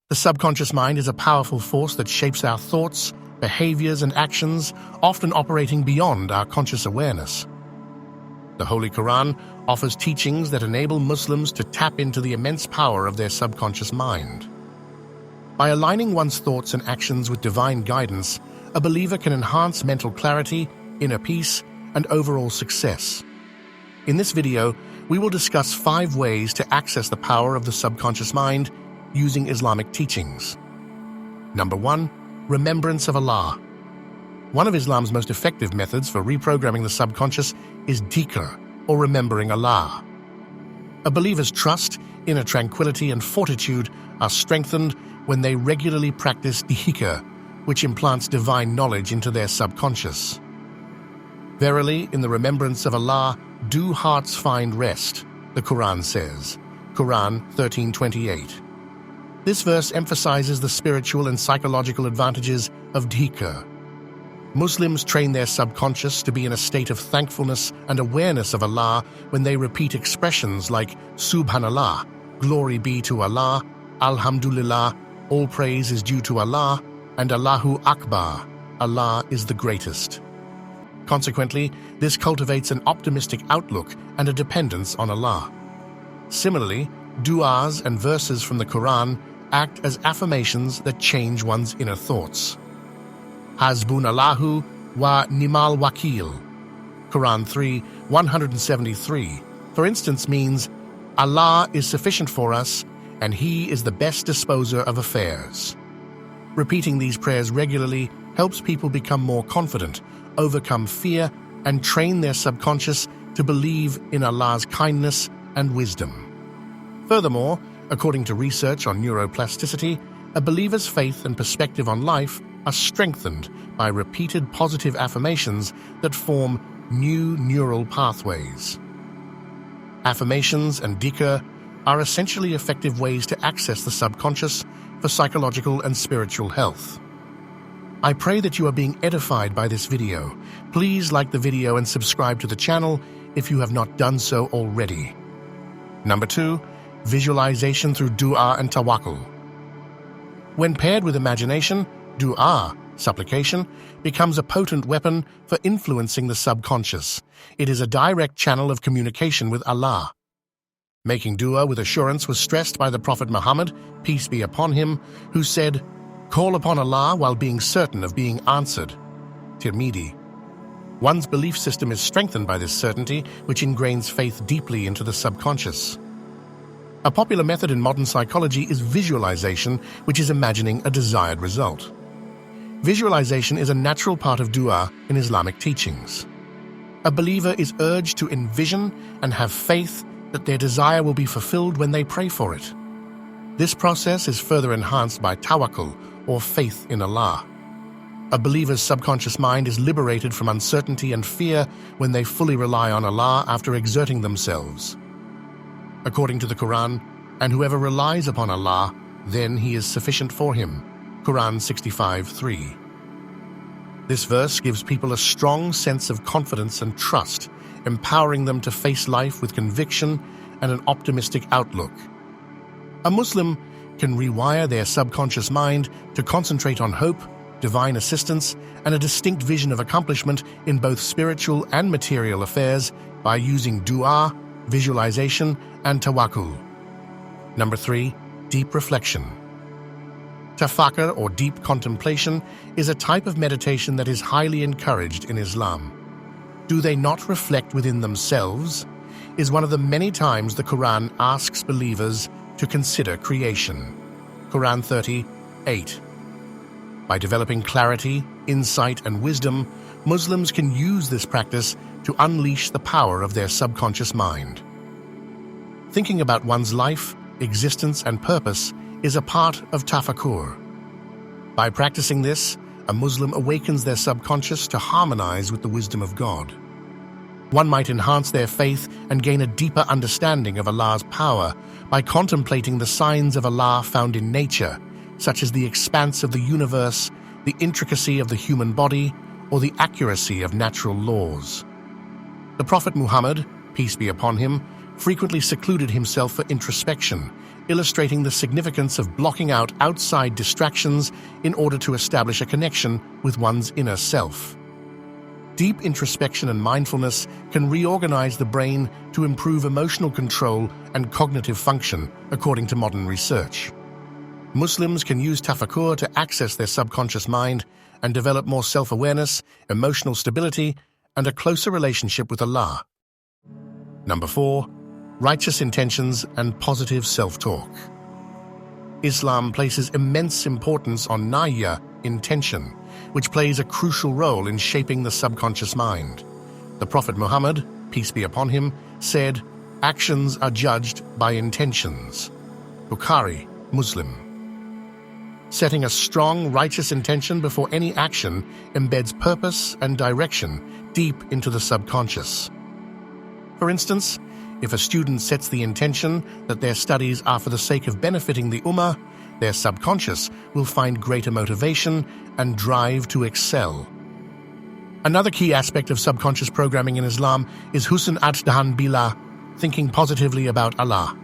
The subconscious mind is a powerful force that shapes our thoughts, behaviors, and actions, often operating beyond our conscious awareness. The Holy Quran offers teachings that enable Muslims to tap into the immense power of their subconscious mind. By aligning one's thoughts and actions with divine guidance, a believer can enhance mental clarity, inner peace, and overall success. In this video, we will discuss 5 ways to access the power of the subconscious mind using Islamic teachings. Number 1. Remembrance of Allah. One of Islam's most effective methods for reprogramming the subconscious is dhikr, or remembering Allah. A believer's trust, inner tranquility, and fortitude are strengthened when they regularly practice dhikr, which implants divine knowledge into their subconscious. Verily, in the remembrance of Allah, do hearts find rest, the Quran says. Quran 13:28. This verse emphasizes the spiritual and psychological advantages of dhikr. Muslims train their subconscious to be in a state of thankfulness and awareness of Allah when they repeat expressions like Subhanallah, glory be to Allah, Alhamdulillah, all praise is due to Allah, and Allahu Akbar, Allah is the greatest. Consequently, this cultivates an optimistic outlook and a dependence on Allah. Similarly, du'as and verses from the Quran act as affirmations that change one's inner thoughts. Hasbunallahu wa ni'mal wakil, Quran 3:173, for instance, means Allah is sufficient for us and He is the best disposer of affairs. Repeating these prayers regularly helps people become more confident, overcome fear, and train their subconscious to believe in Allah's kindness and wisdom. Furthermore, according to research on neuroplasticity, a believer's faith and perspective on life are strengthened by repeated positive affirmations that form new neural pathways. Affirmations and dhikr are essentially effective ways to access the subconscious for psychological and spiritual health. I pray that you are being edified by this video. Please like the video and subscribe to the channel if you have not done so already. Number 2. Visualization through du'a and tawakkul. When paired with imagination, du'a, supplication, becomes a potent weapon for influencing the subconscious. It is a direct channel of communication with Allah. Making du'a with assurance was stressed by the Prophet Muhammad, peace be upon him, who said, "Call upon Allah while being certain of being answered." Tirmidhi. One's belief system is strengthened by this certainty, which ingrains faith deeply into the subconscious. A popular method in modern psychology is visualization, which is imagining a desired result. Visualization is a natural part of du'a in Islamic teachings. A believer is urged to envision and have faith that their desire will be fulfilled when they pray for it. This process is further enhanced by tawakkul, or faith in Allah. A believer's subconscious mind is liberated from uncertainty and fear when they fully rely on Allah after exerting themselves. According to the Quran, and whoever relies upon Allah, then He is sufficient for him. Quran 65:3. This verse gives people a strong sense of confidence and trust, empowering them to face life with conviction and an optimistic outlook. A Muslim can rewire their subconscious mind to concentrate on hope, divine assistance, and a distinct vision of accomplishment in both spiritual and material affairs by using du'a, visualization, and tawakkul. Number 3. Deep reflection. Tafakkur, or deep contemplation, is a type of meditation that is highly encouraged in Islam. Do they not reflect within themselves? Is one of the many times the Quran asks believers to consider creation. Quran 30:8. By developing clarity, insight, and wisdom, Muslims can use this practice to unleash the power of their subconscious mind. Thinking about one's life, existence, and purpose is a part of tafakkur. By practicing this, a Muslim awakens their subconscious to harmonize with the wisdom of God. One might enhance their faith and gain a deeper understanding of Allah's power by contemplating the signs of Allah found in nature, such as the expanse of the universe, the intricacy of the human body, or the accuracy of natural laws. The Prophet Muhammad, peace be upon him, frequently secluded himself for introspection, illustrating the significance of blocking out outside distractions in order to establish a connection with one's inner self. Deep introspection and mindfulness can reorganize the brain to improve emotional control and cognitive function, according to modern research. Muslims can use tafakkur to access their subconscious mind and develop more self-awareness, emotional stability, and a closer relationship with Allah. Number 4. Righteous intentions and positive self-talk. Islam places immense importance on niyya, intention, which plays a crucial role in shaping the subconscious mind. The Prophet Muhammad, peace be upon him, said, "Actions are judged by intentions." Bukhari, Muslim. Setting a strong, righteous intention before any action embeds purpose and direction deep into the subconscious. For instance, if a student sets the intention that their studies are for the sake of benefiting the ummah, their subconscious will find greater motivation and drive to excel. Another key aspect of subconscious programming in Islam is husn ad-dhahan billah, thinking positively about Allah.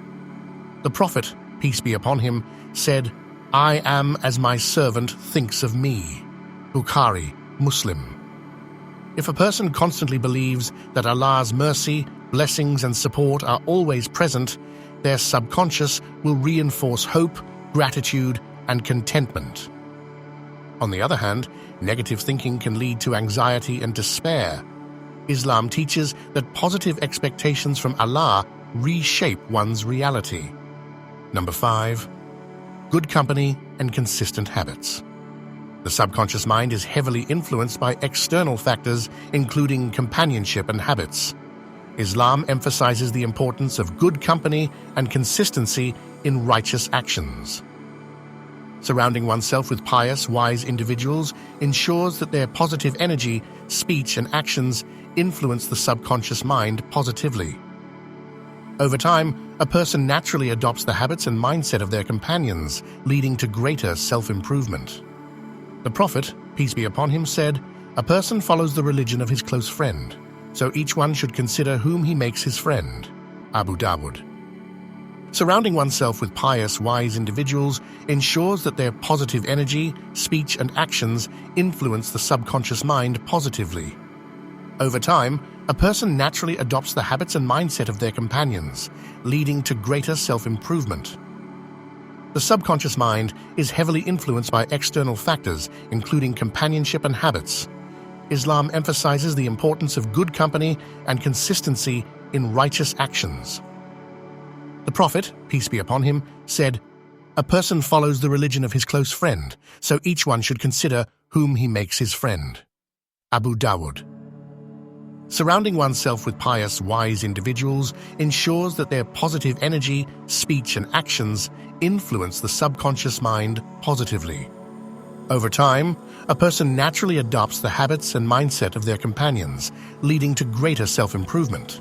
The Prophet, peace be upon him, said, "I am as my servant thinks of me." Bukhari, Muslim. If a person constantly believes that Allah's mercy, blessings, and support are always present, their subconscious will reinforce hope, gratitude, and contentment. On the other hand, negative thinking can lead to anxiety and despair. Islam teaches that positive expectations from Allah reshape one's reality. Number 5. Good company and consistent habits. The subconscious mind is heavily influenced by external factors, including companionship and habits. Islam emphasizes the importance of good company and consistency in righteous actions. Surrounding oneself with pious, wise individuals ensures that their positive energy, speech, and actions influence the subconscious mind positively. Over time, a person naturally adopts the habits and mindset of their companions, leading to greater self-improvement. The Prophet, peace be upon him, said, "A person follows the religion of his close friend, so each one should consider whom he makes his friend." Abu Dawud. Surrounding oneself with pious, wise individuals ensures that their positive energy, speech, and actions influence the subconscious mind positively. Over time, a person naturally adopts the habits and mindset of their companions, leading to greater self-improvement. The subconscious mind is heavily influenced by external factors, including companionship and habits. Islam emphasizes the importance of good company and consistency in righteous actions. The Prophet, peace be upon him, said, "A person follows the religion of his close friend, so each one should consider whom he makes his friend." Abu Dawud. Surrounding oneself with pious, wise individuals ensures that their positive energy, speech, and actions influence the subconscious mind positively. Over time, a person naturally adopts the habits and mindset of their companions, leading to greater self-improvement.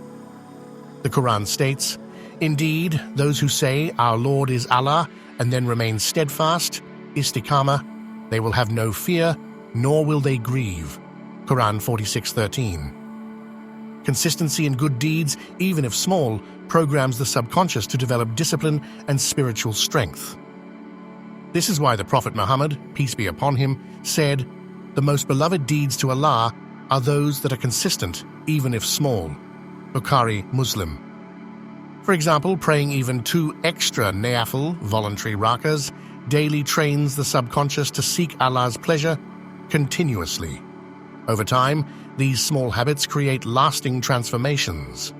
The Quran states, "Indeed, those who say, 'Our Lord is Allah,' and then remain steadfast, istiqamah, they will have no fear, nor will they grieve." Quran 46:13. Consistency in good deeds, even if small, programs the subconscious to develop discipline and spiritual strength. This is why the Prophet Muhammad, peace be upon him, said, "The most beloved deeds to Allah are those that are consistent, even if small." Bukhari, Muslim. For example, praying even 2 extra nafil, voluntary rakas, daily trains the subconscious to seek Allah's pleasure continuously. Over time, these small habits create lasting transformations.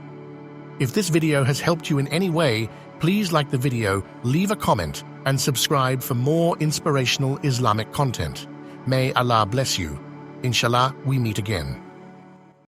If this video has helped you in any way, please like the video, leave a comment, and subscribe for more inspirational Islamic content. May Allah bless you. Inshallah, we meet again.